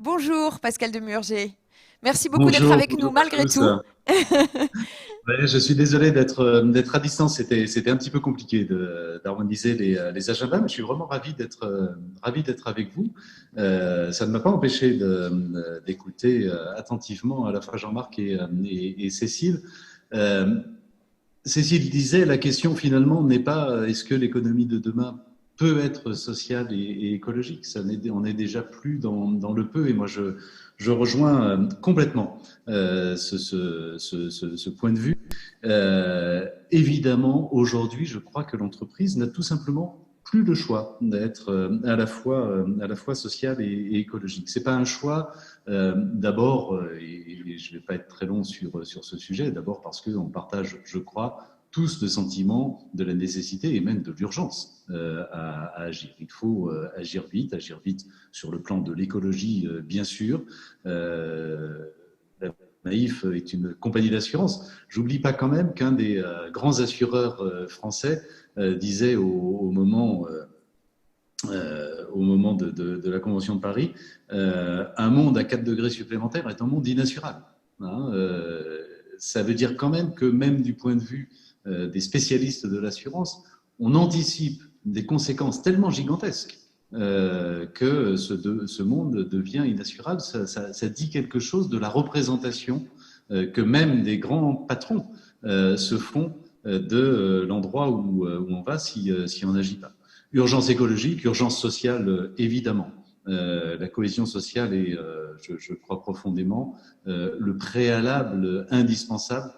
Bonjour Pascal Demurger. Merci beaucoup d'être Bonjour, avec nous bonjour à malgré tous. tout. Ouais, je suis désolé d'être à distance. C'était un petit peu compliqué d'harmoniser les agendas, mais je suis vraiment ravi d'être avec vous. Ça ne m'a pas empêché d'écouter attentivement à la fois Jean-Marc et Cécile. Euh, Cécile disait, la question finalement n'est pas est-ce que l'économie de demain peut être sociale et écologique. On est déjà plus dans le peu, et moi je rejoins complètement ce point de vue. Évidemment, aujourd'hui, je crois que l'entreprise n'a tout simplement plus le choix d'être à la fois sociale et écologique. C'est pas un choix d'abord, et je ne vais pas être très long sur ce sujet, d'abord parce qu'on partage, je crois, tous le sentiment de la nécessité et même de l'urgence à agir. Il faut agir vite sur le plan de l'écologie, bien sûr. La Maïf est une compagnie d'assurance. J'oublie pas quand même qu'un des grands assureurs français disait au moment de la Convention de Paris, un monde à 4 degrés supplémentaires est un monde inassurable. Hein, ça veut dire quand même que même du point de vue des spécialistes de l'assurance, on anticipe des conséquences tellement gigantesques que ce monde devient inassurable. Ça dit quelque chose de la représentation que même des grands patrons se font de l'endroit où on va si on n'agit pas. Urgence écologique, urgence sociale, évidemment. La cohésion sociale est, je crois profondément, le préalable indispensable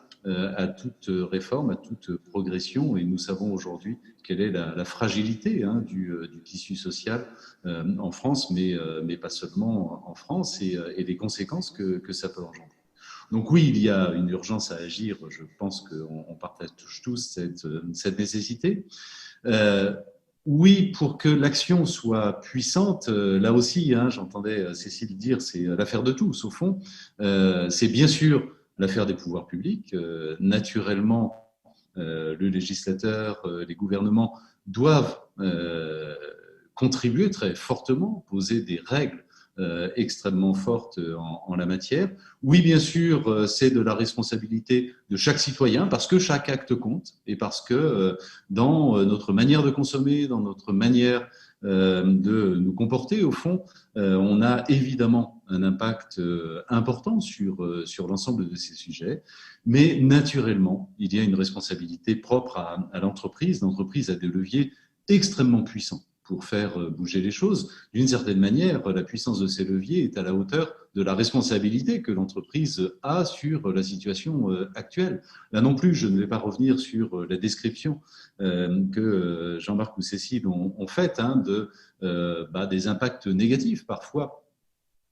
à toute réforme, à toute progression. Et nous savons aujourd'hui quelle est la fragilité du tissu social en France, mais pas seulement en France, et les conséquences que ça peut engendrer. Donc oui, il y a une urgence à agir. Je pense qu'on partage tous cette nécessité. Euh, oui, pour que l'action soit puissante, là aussi, j'entendais Cécile dire, c'est l'affaire de tous, au fond. C'est bien sûr l'affaire des pouvoirs publics. Naturellement, le législateur, les gouvernements doivent contribuer très fortement, poser des règles extrêmement fortes en la matière. Oui, bien sûr, c'est de la responsabilité de chaque citoyen parce que chaque acte compte et parce que dans notre manière de consommer, dans notre manière de nous comporter, au fond, on a évidemment un impact important sur l'ensemble de ces sujets. Mais naturellement, il y a une responsabilité propre à l'entreprise. L'entreprise a des leviers extrêmement puissants pour faire bouger les choses. D'une certaine manière, la puissance de ces leviers est à la hauteur de la responsabilité que l'entreprise a sur la situation actuelle. Là non plus, je ne vais pas revenir sur la description que Jean-Marc ou Cécile ont faite des impacts négatifs parfois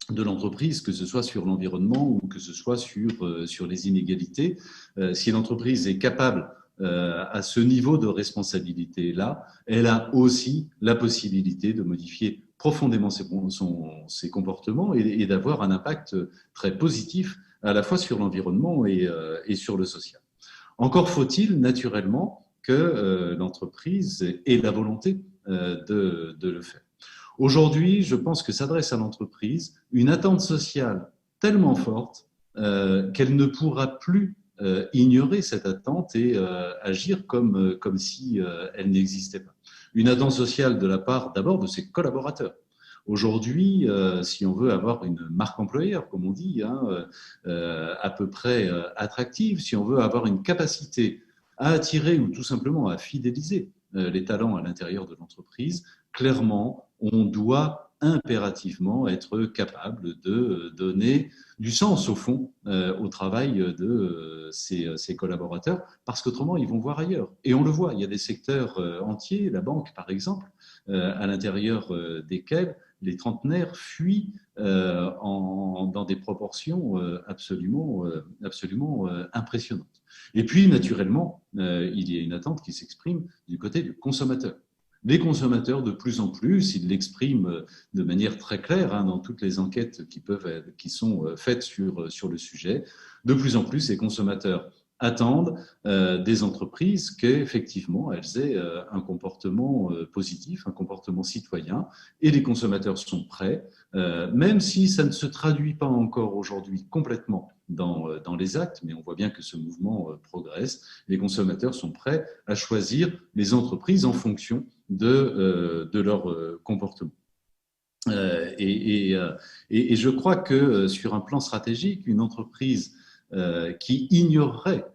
de l'entreprise, que ce soit sur l'environnement ou que ce soit sur les inégalités. Si l'entreprise est capable à ce niveau de responsabilité-là, elle a aussi la possibilité de modifier profondément ses comportements et d'avoir un impact très positif à la fois sur l'environnement et sur le social. Encore faut-il naturellement que l'entreprise ait la volonté de le faire. Aujourd'hui, je pense que s'adresse à l'entreprise une attente sociale tellement forte qu'elle ne pourra plus ignorer cette attente et agir comme si elle n'existait pas. Une attente sociale de la part d'abord de ses collaborateurs. Aujourd'hui, si on veut avoir une marque employeur, comme on dit, à peu près attractive, si on veut avoir une capacité à attirer ou tout simplement à fidéliser les talents à l'intérieur de l'entreprise, clairement, on doit impérativement être capable de donner du sens, au fond, au travail de ses collaborateurs, parce qu'autrement, ils vont voir ailleurs. Et on le voit, il y a des secteurs entiers, la banque par exemple, à l'intérieur desquels les trentenaires fuient dans des proportions absolument impressionnantes. Et puis, naturellement, il y a une attente qui s'exprime du côté du consommateur. Les consommateurs, de plus en plus, ils l'expriment de manière très claire dans toutes les enquêtes qui sont faites sur le sujet. De plus en plus, ces consommateurs attendent des entreprises qu'effectivement elles aient un comportement positif, un comportement citoyen, et les consommateurs sont prêts, même si ça ne se traduit pas encore aujourd'hui complètement dans les actes, mais on voit bien que ce mouvement progresse. Les consommateurs sont prêts à choisir les entreprises en fonction de leur comportement. Et je crois que sur un plan stratégique, une entreprise qui ignorerait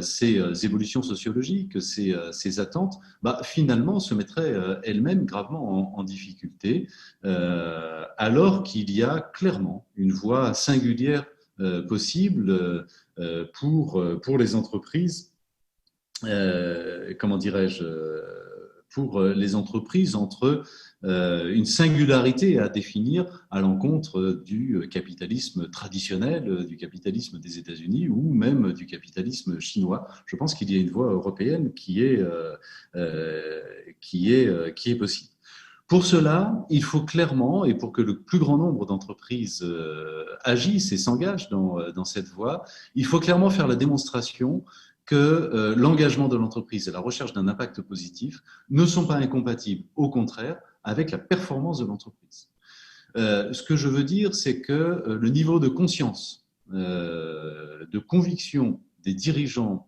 ces évolutions sociologiques, ces attentes, finalement se mettrait elle-même gravement en difficulté, alors qu'il y a clairement une voie singulière possible pour les entreprises, comment dirais-je, pour les entreprises entre une singularité à définir à l'encontre du capitalisme traditionnel, du capitalisme des États-Unis ou même du capitalisme chinois. Je pense qu'il y a une voie européenne qui est possible. Pour cela, il faut clairement, et pour que le plus grand nombre d'entreprises agissent et s'engagent dans cette voie, il faut clairement faire la démonstration que l'engagement de l'entreprise et la recherche d'un impact positif ne sont pas incompatibles, au contraire, avec la performance de l'entreprise. Ce que je veux dire, c'est que le niveau de conscience, de conviction des dirigeants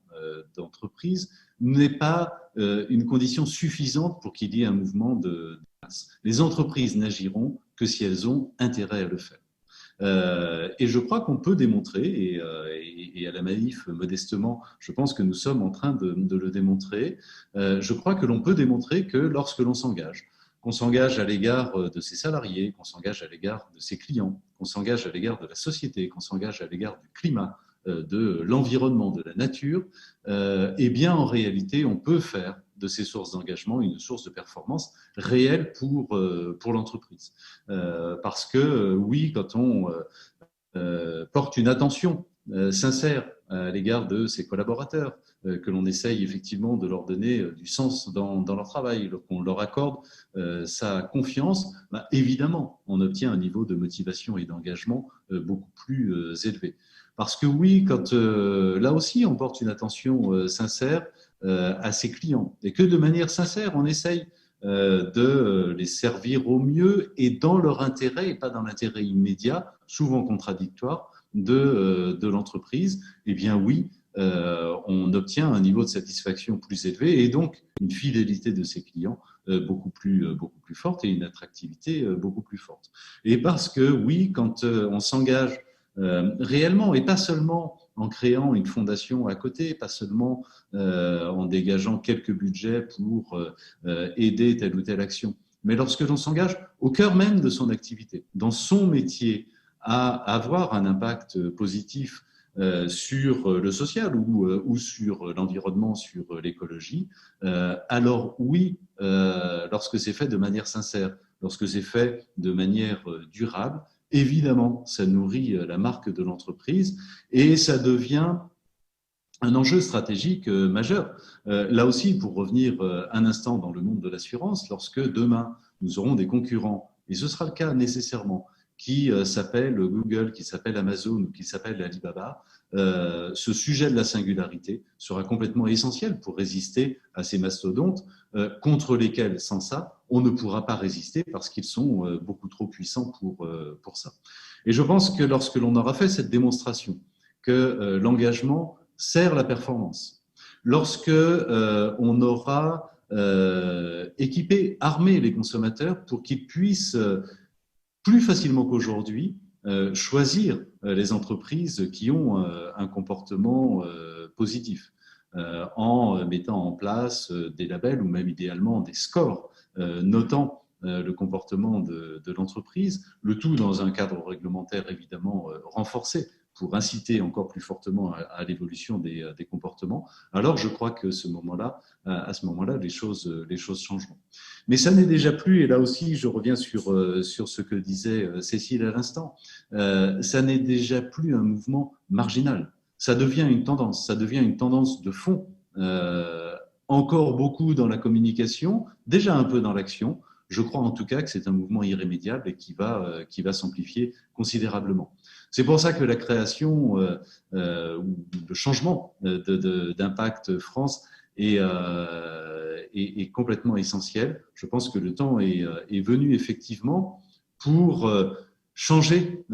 d'entreprise n'est pas une condition suffisante pour qu'il y ait un mouvement de masse. Les entreprises n'agiront que si elles ont intérêt à le faire. Et je crois qu'on peut démontrer, et à la Maïf, modestement, je pense que nous sommes en train de le démontrer, je crois que l'on peut démontrer que lorsque l'on s'engage, qu'on s'engage à l'égard de ses salariés, qu'on s'engage à l'égard de ses clients, qu'on s'engage à l'égard de la société, qu'on s'engage à l'égard du climat, de l'environnement, de la nature, eh bien, en réalité, on peut faire de ces sources d'engagement une source de performance réelle pour l'entreprise. Parce que, oui, quand on porte une attention sincère à l'égard de ses collaborateurs, que l'on essaye effectivement de leur donner du sens dans leur travail, qu'on leur accorde sa confiance, évidemment, on obtient un niveau de motivation et d'engagement beaucoup plus élevé. Parce que oui, quand là aussi on porte une attention sincère à ses clients et que de manière sincère on essaye de les servir au mieux et dans leur intérêt et pas dans l'intérêt immédiat, souvent contradictoire, de l'entreprise, eh bien oui, on obtient un niveau de satisfaction plus élevé et donc une fidélité de ses clients beaucoup plus forte et une attractivité beaucoup plus forte. Et parce que oui, quand on s'engage réellement et pas seulement en créant une fondation à côté, pas seulement en dégageant quelques budgets pour aider telle ou telle action, mais lorsque l'on s'engage au cœur même de son activité, dans son métier, à avoir un impact positif sur le social ou sur l'environnement, sur l'écologie, alors oui, lorsque c'est fait de manière sincère, lorsque c'est fait de manière durable, évidemment, ça nourrit la marque de l'entreprise et ça devient un enjeu stratégique majeur. Là aussi, pour revenir un instant dans le monde de l'assurance, lorsque demain, nous aurons des concurrents, et ce sera le cas nécessairement, qui s'appellent Google, qui s'appellent Amazon ou qui s'appellent Alibaba, ce sujet de la singularité sera complètement essentiel pour résister à ces mastodontes contre lesquels, sans ça, on ne pourra pas résister parce qu'ils sont beaucoup trop puissants pour ça. Et je pense que lorsque l'on aura fait cette démonstration que l'engagement sert la performance, lorsque on aura équipé, armé les consommateurs pour qu'ils puissent plus facilement qu'aujourd'hui choisir les entreprises qui ont un comportement positif en mettant en place des labels ou même idéalement des scores notant le comportement de l'entreprise, le tout dans un cadre réglementaire évidemment renforcé pour inciter encore plus fortement à l'évolution des comportements, alors je crois que à ce moment-là, les choses changeront. Mais ça n'est déjà plus, et là aussi je reviens sur ce que disait Cécile à l'instant, ça n'est déjà plus un mouvement marginal. Ça devient une tendance de fond, encore beaucoup dans la communication, déjà un peu dans l'action. Je crois en tout cas que c'est un mouvement irrémédiable et qui va s'amplifier considérablement. C'est pour ça que la création ou le changement d'Impact France est complètement essentiel. Je pense que le temps est venu effectivement pour changer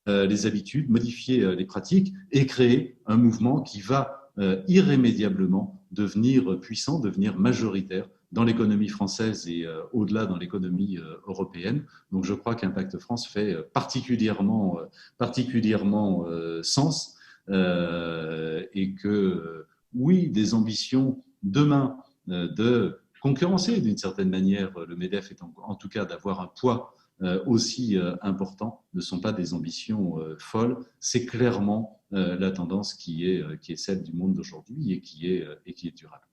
les habitudes, modifier les pratiques et créer un mouvement qui va irrémédiablement devenir puissant, devenir majoritaire dans l'économie française et au-delà dans l'économie européenne. Donc je crois qu'Impact France fait particulièrement sens et que oui, des ambitions demain de concurrencer d'une certaine manière le MEDEF, et en tout cas d'avoir un poids aussi important, ne sont pas des ambitions folles. C'est clairement la tendance qui est celle du monde d'aujourd'hui et qui est durable.